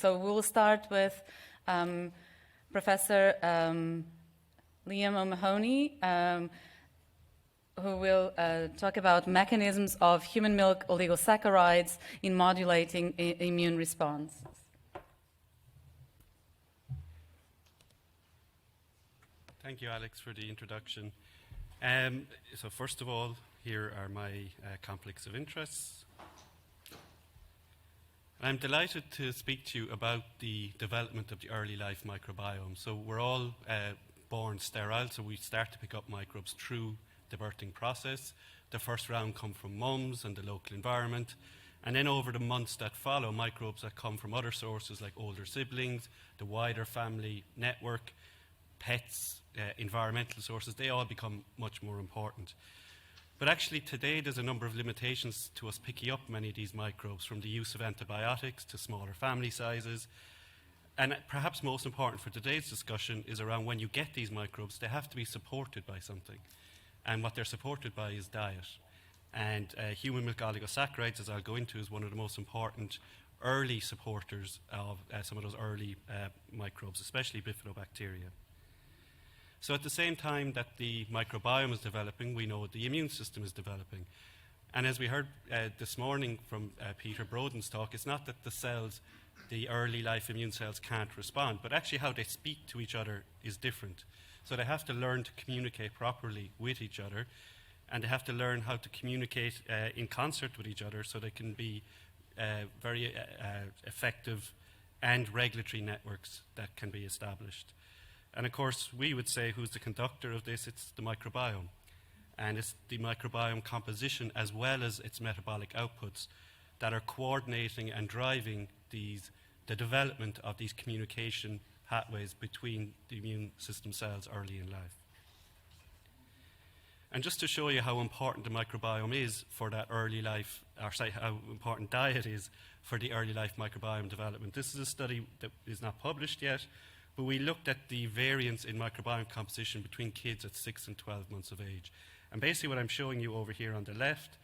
So we will start with Professor Liam O'Mahony, who will talk about mechanisms of human milk oligosaccharides in modulating immune response. Thank you, Alex, for the introduction. So first of all, here are my conflicts of interest. I'm delighted to speak to you about the development of the early life microbiome. So we're all born sterile, so we start to pick up microbes through the birthing process. The first round come from mums and the local environment. And then over the months that follow, microbes that come from other sources like older siblings, the wider family network, pets, environmental sources, they all become much more important. But actually today there's a number of limitations to us picking up many of these microbes, from the use of antibiotics to smaller family sizes. And perhaps most important for today's discussion is around when you get these microbes, they have to be supported by something. And what they're supported by is diet. And human milk oligosaccharides, as I'll go into, is one of the most important early supporters of some of those early microbes, especially bifidobacteria. So at the same time that the microbiome is developing, we know the immune system is developing. And as we heard this morning from Peter Broden's talk, it's not that the cells, the early life immune cells, can't respond, but actually how they speak to each other is different. So they have to learn to communicate properly with each other, and they have to learn how to communicate in concert with each other so they can be very effective and regulatory networks that can be established. And of course, we would say, who's the conductor of this? It's the microbiome. And it's the microbiome composition as well as its metabolic outputs that are coordinating and driving the development of these communication pathways between the immune system cells early in life. And just to show you how important the microbiome is for that early life, or say how important diet is for the early life microbiome development, this is a study that is not published yet, but we looked at the variance in microbiome composition between kids at 6 and 12 months of age. And basically what I'm showing you over here on the left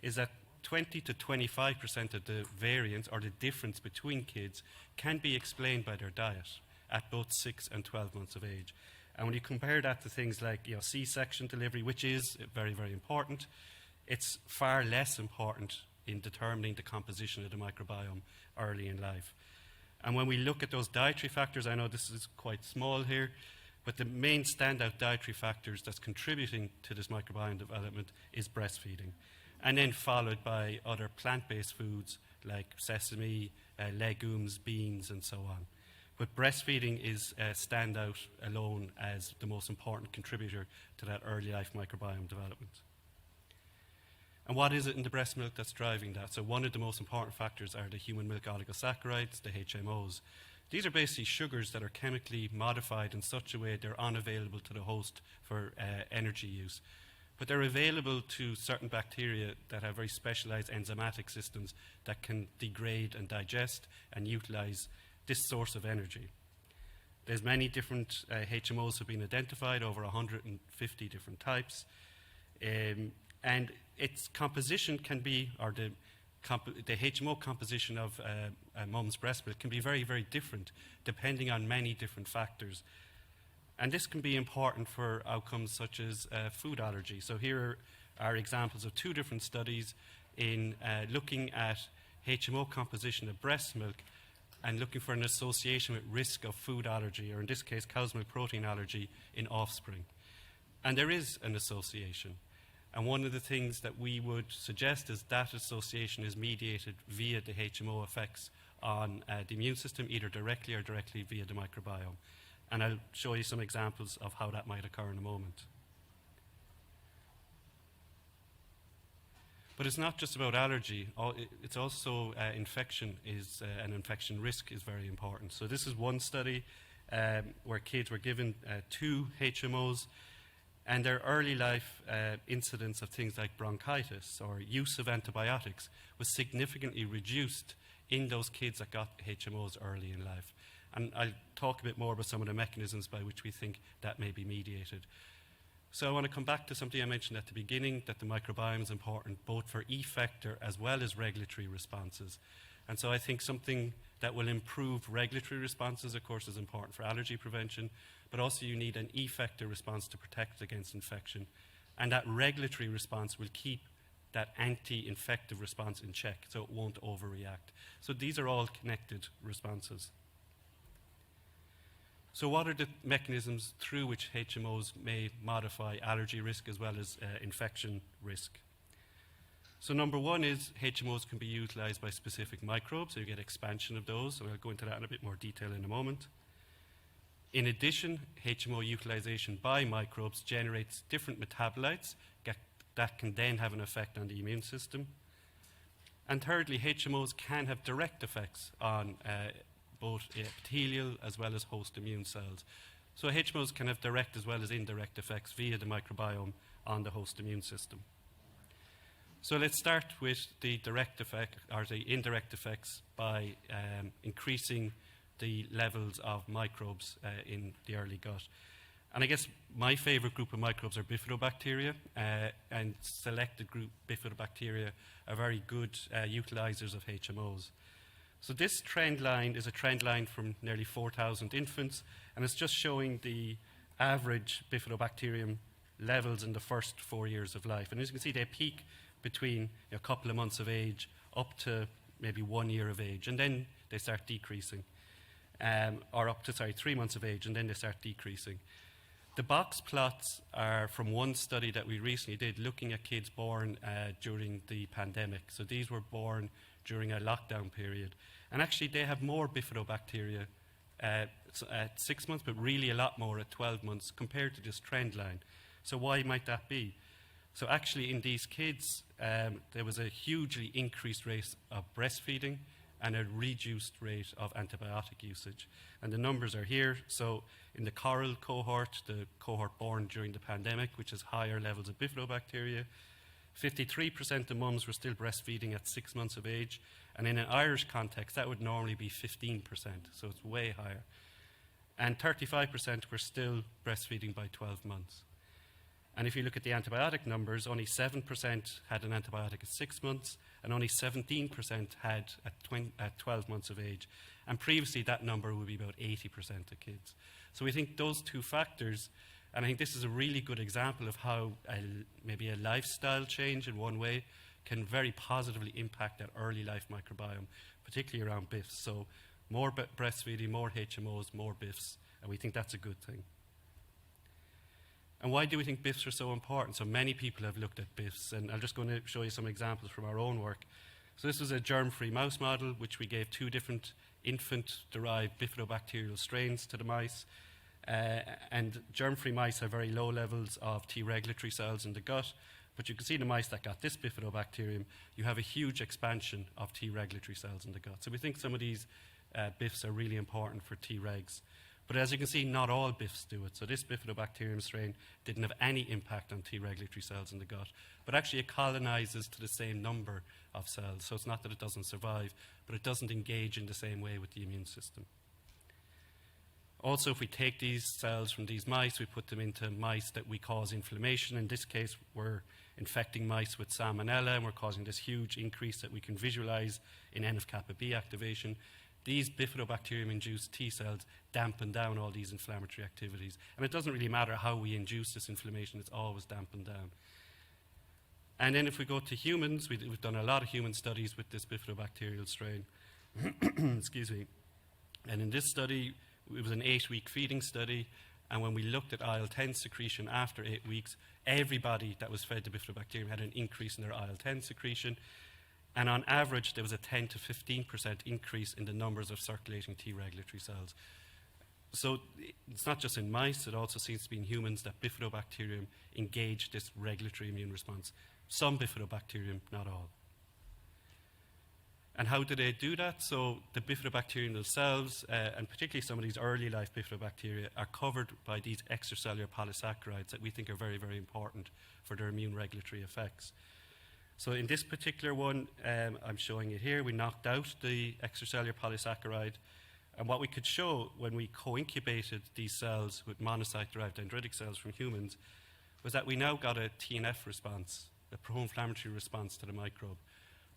is that 20 to 25% of the variance, or the difference between kids, can be explained by their diet at both 6 and 12 months of age. And when you compare that to things like C-section delivery, which is very, very important, it's far less important in determining the composition of the microbiome early in life. And when we look at those dietary factors, I know this is quite small here, but the main standout dietary factors that's contributing to this microbiome development is breastfeeding, and then followed by other plant-based foods like sesame, legumes, beans, and so on. But breastfeeding is standout alone as the most important contributor to that early life microbiome development. And what is it in the breast milk that's driving that? So one of the most important factors are the human milk oligosaccharides, the HMOs. These are basically sugars that are chemically modified in such a way they're unavailable to the host for energy use. But they're available to certain bacteria that have very specialized enzymatic systems that can degrade and digest and utilize this source of energy. There's many different HMOs have been identified, over 150 different types. And its composition can be, or the HMO composition of a mum's breast milk can be very, very different depending on many different factors. And this can be important for outcomes such as food allergy. So here are examples of two different studies in looking at HMO composition of breast milk and looking for an association with risk of food allergy, or in this case, cow's milk protein allergy in offspring. And there is an association. And one of the things that we would suggest is that association is mediated via the HMO effects on the immune system, either directly or directly via the microbiome. And I'll show you some examples of how that might occur in a moment. But it's not just about allergy, it's also infection is, and infection risk is very important. So this is one study where kids were given 2 HMOs, and their early life incidence of things like bronchitis or use of antibiotics was significantly reduced in those kids that got HMOs early in life. And I'll talk a bit more about some of the mechanisms by which we think that may be mediated. So I want to come back to something I mentioned at the beginning, that the microbiome is important both for effector as well as regulatory responses. And so I think something that will improve regulatory responses, of course, is important for allergy prevention, but also you need an effector response to protect against infection. And that regulatory response will keep that anti-infective response in check, so it won't overreact. So these are all connected responses. So what are the mechanisms through which HMOs may modify allergy risk as well as infection risk? So number one is HMOs can be utilized by specific microbes, so you get expansion of those, so I'll go into that in a bit more detail in a moment. In addition, HMO utilization by microbes generates different metabolites that can then have an effect on the immune system. And thirdly, HMOs can have direct effects on both epithelial as well as host immune cells. So HMOs can have direct as well as indirect effects via the microbiome on the host immune system. So let's start with the direct effect, or the indirect effects, by increasing the levels of microbes in the early gut. And I guess my favorite group of microbes are bifidobacteria, and selected group bifidobacteria are very good utilizers of HMOs. So this trend line is a trend line from nearly 4,000 infants, and it's just showing the average bifidobacterium levels in the first 4 years of life. And as you can see, they peak between a couple of months of age up to maybe 1 year of age, and then they start decreasing. Or up to, 3 months of age, and then they start decreasing. The box plots are from one study that we recently did looking at kids born during the pandemic. So these were born during a lockdown period. And actually they have more bifidobacteria at 6 months, but really a lot more at 12 months compared to this trend line. So why might that be? So actually in these kids, there was a hugely increased rate of breastfeeding and a reduced rate of antibiotic usage. And the numbers are here. So in the coral cohort, the cohort born during the pandemic, which has higher levels of bifidobacteria, 53% of mums were still breastfeeding at 6 months of age. And in an Irish context, that would normally be 15%, so it's way higher. And 35% were still breastfeeding by 12 months. And if you look at the antibiotic numbers, only 7% had an antibiotic at 6 months, and only 17% had at 12 months of age. And previously, that number would be about 80% of kids. So we think those two factors, and I think this is a really good example of how maybe a lifestyle change in one way can very positively impact that early life microbiome, particularly around BIFs. So more breastfeeding, more HMOs, more BIFs, and we think that's a good thing. And why do we think BIFs are so important? So many people have looked at BIFs, and I'm just going to show you some examples from our own work. So this was a germ-free mouse model, which we gave 2 different infant-derived bifidobacterial strains to the mice. And germ-free mice have very low levels of T regulatory cells in the gut, but you can see the mice that got this bifidobacterium, you have a huge expansion of T regulatory cells in the gut. So we think some of these BIFs are really important for T regs. But as you can see, not all BIFs do it. So this bifidobacterium strain didn't have any impact on T regulatory cells in the gut, but actually it colonizes to the same number of cells. So it's not that it doesn't survive, but it doesn't engage in the same way with the immune system. Also, if we take these cells from these mice, we put them into mice that we cause inflammation. In this case, we're infecting mice with salmonella, and we're causing this huge increase that we can visualize in NF-kappa B activation. These bifidobacterium-induced T cells dampen down all these inflammatory activities. And it doesn't really matter how we induce this inflammation, it's always dampened down. And then if we go to humans, we've done a lot of human studies with this bifidobacterial strain. Excuse me. And in this study, it was an 8-week feeding study, and when we looked at IL-10 secretion after 8 weeks, everybody that was fed the bifidobacterium had an increase in their IL-10 secretion. And on average, there was a 10 to 15% increase in the numbers of circulating T regulatory cells. So it's not just in mice, it also seems to be in humans that bifidobacterium engage this regulatory immune response. Some bifidobacterium, not all. And how do they do that? So the bifidobacterium themselves, and particularly some of these early life bifidobacteria, are covered by these extracellular polysaccharides that we think are very, very important for their immune regulatory effects. So in this particular one, I'm showing it here, we knocked out the extracellular polysaccharide, and what we could show when we co-incubated these cells with monocyte-derived dendritic cells from humans was that we now got a TNF response, a pro-inflammatory response to the microbe.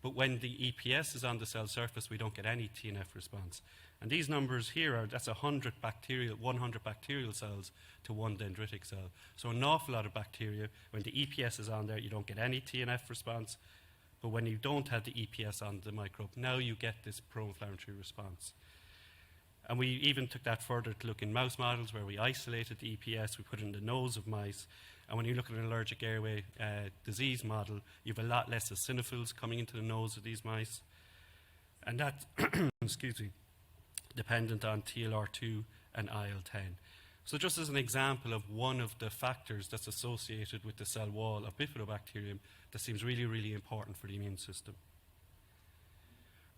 But when the EPS is on the cell surface, we don't get any TNF response. And these numbers here are, that's 100 bacterial cells to one dendritic cell. So an awful lot of bacteria. When the EPS is on there, you don't get any TNF response. But when you don't have the EPS on the microbe, now you get this pro-inflammatory response. And we even took that further to look in mouse models where we isolated the EPS, we put it in the nose of mice. And when you look at an allergic airway disease model, you have a lot less eosinophils coming into the nose of these mice. And that's, excuse me, dependent on TLR2 and IL-10. So just as an example of one of the factors that's associated with the cell wall of bifidobacterium that seems really, really important for the immune system.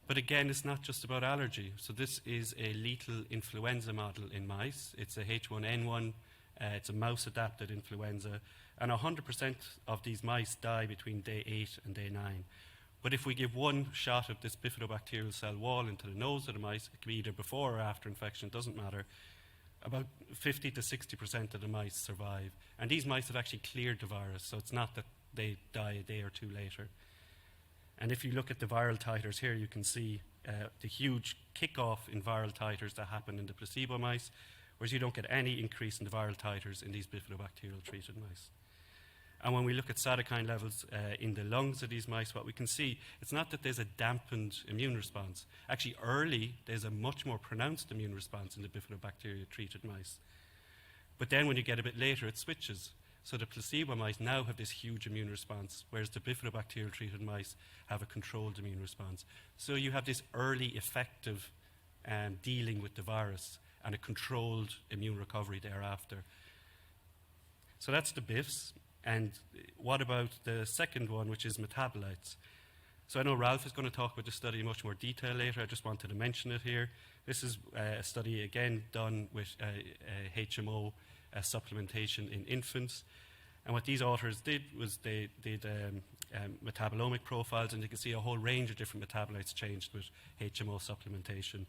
But again, it's not just about allergy. So this is a lethal influenza model in mice. It's a H1N1, it's a mouse-adapted influenza, and 100% of these mice die between day 8 and day 9. But if we give one shot of this bifidobacterial cell wall into the nose of the mice, it can be either before or after infection, it doesn't matter, about 50 to 60% of the mice survive. And these mice have actually cleared the virus, so it's not that they die a day or two later. And if you look at the viral titers here, you can see the huge kickoff in viral titers that happen in the placebo mice, whereas you don't get any increase in the viral titers in these bifidobacterial treated mice. And when we look at cytokine levels in the lungs of these mice, what we can see, it's not that there's a dampened immune response. Actually, early, there's a much more pronounced immune response in the bifidobacteria-treated mice. But then when you get a bit later, it switches. So the placebo mice now have this huge immune response, whereas the bifidobacterial-treated mice have a controlled immune response. So you have this early, effective dealing with the virus and a controlled immune recovery thereafter. So that's the BIFs. And what about the second one, which is metabolites? So I know Ralph is going to talk about this study in much more detail later. I just wanted to mention it here. This is a study, again, done with HMO supplementation in infants. And what these authors did was they did metabolomic profiles, and you can see a whole range of different metabolites changed with HMO supplementation.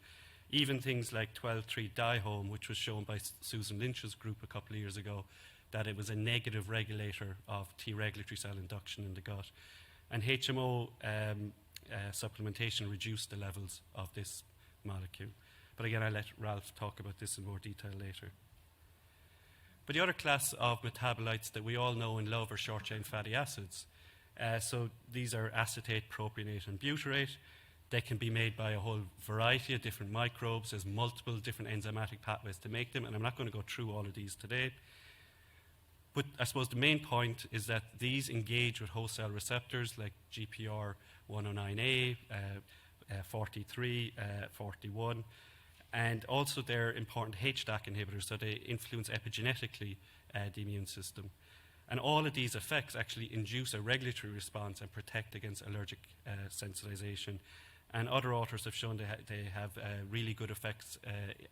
Even things like 12,3-dihome, which was shown by Susan Lynch's group a couple of years ago, that it was a negative regulator of T regulatory cell induction in the gut. And HMO supplementation reduced the levels of this molecule. But again, I'll let Ralph talk about this in more detail later. But the other class of metabolites that we all know and love are short-chain fatty acids. So these are acetate, propionate, and butyrate. They can be made by a whole variety of different microbes. There's multiple different enzymatic pathways to make them, and I'm not going to go through all of these today. But I suppose the main point is that these engage with host cell receptors like GPR109A, 43, 41, and also they're important HDAC inhibitors, so they influence epigenetically the immune system. And all of these effects actually induce a regulatory response and protect against allergic sensitization. And other authors have shown they have really good effects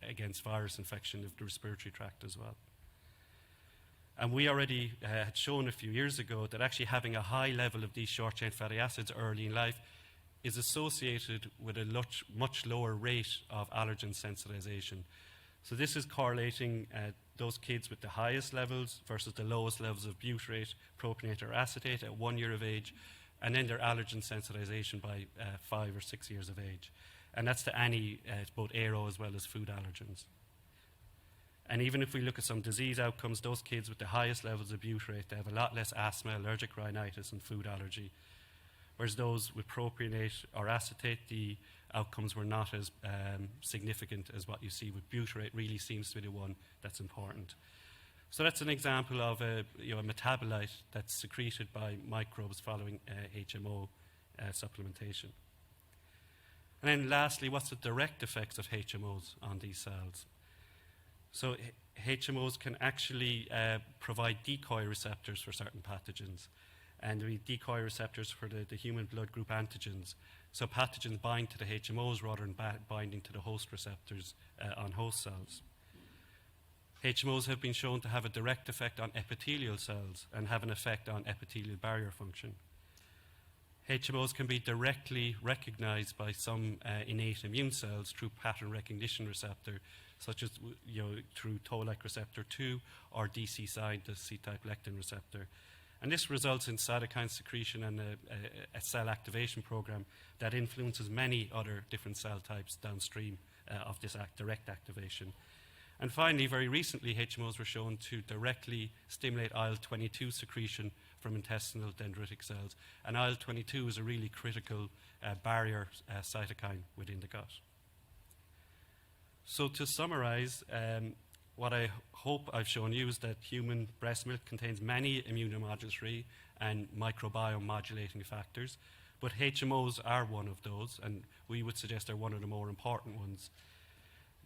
against virus infection of the respiratory tract as well. And we already had shown a few years ago that actually having a high level of these short-chain fatty acids early in life is associated with a much lower rate of allergen sensitization. So this is correlating those kids with the highest levels versus the lowest levels of butyrate, propionate, or acetate at 1 year of age, and then their allergen sensitization by 5 or 6 years of age. And that's to any, both aero as well as food allergens. And even if we look at some disease outcomes, those kids with the highest levels of butyrate, they have a lot less asthma, allergic rhinitis, and food allergy. Whereas those with propionate or acetate, the outcomes were not as significant as what you see with butyrate. Really seems to be the one that's important. So that's an example of a metabolite that's secreted by microbes following HMO supplementation. And then lastly, what's the direct effects of HMOs on these cells? So HMOs can actually provide decoy receptors for certain pathogens. And we decoy receptors for the human blood group antigens. So pathogens bind to the HMOs rather than binding to the host receptors on host cells. HMOs have been shown to have a direct effect on epithelial cells and have an effect on epithelial barrier function. HMOs can be directly recognized by some innate immune cells through pattern recognition receptor, such as through toll-like receptor 2 or DC-signed, the C-type lectin receptor. And this results in cytokine secretion and a cell activation program that influences many other different cell types downstream of this direct activation. And finally, very recently, HMOs were shown to directly stimulate IL-22 secretion from intestinal dendritic cells. And IL-22 is a really critical barrier cytokine within the gut. So to summarize, what I hope I've shown you is that human breast milk contains many immunomodulatory and microbiome modulating factors, but HMOs are one of those, and we would suggest they're one of the more important ones.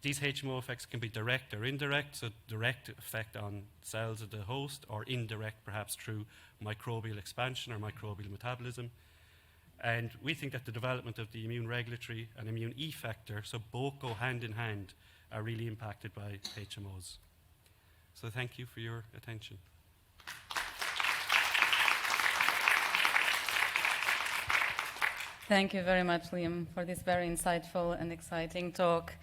These HMO effects can be direct or indirect, so direct effect on cells of the host, or indirect perhaps through microbial expansion or microbial metabolism. And we think that the development of the immune regulatory and immune effector, so both go hand in hand, are really impacted by HMOs. So thank you for your attention. Thank you very much, Liam, for this very insightful and exciting talk.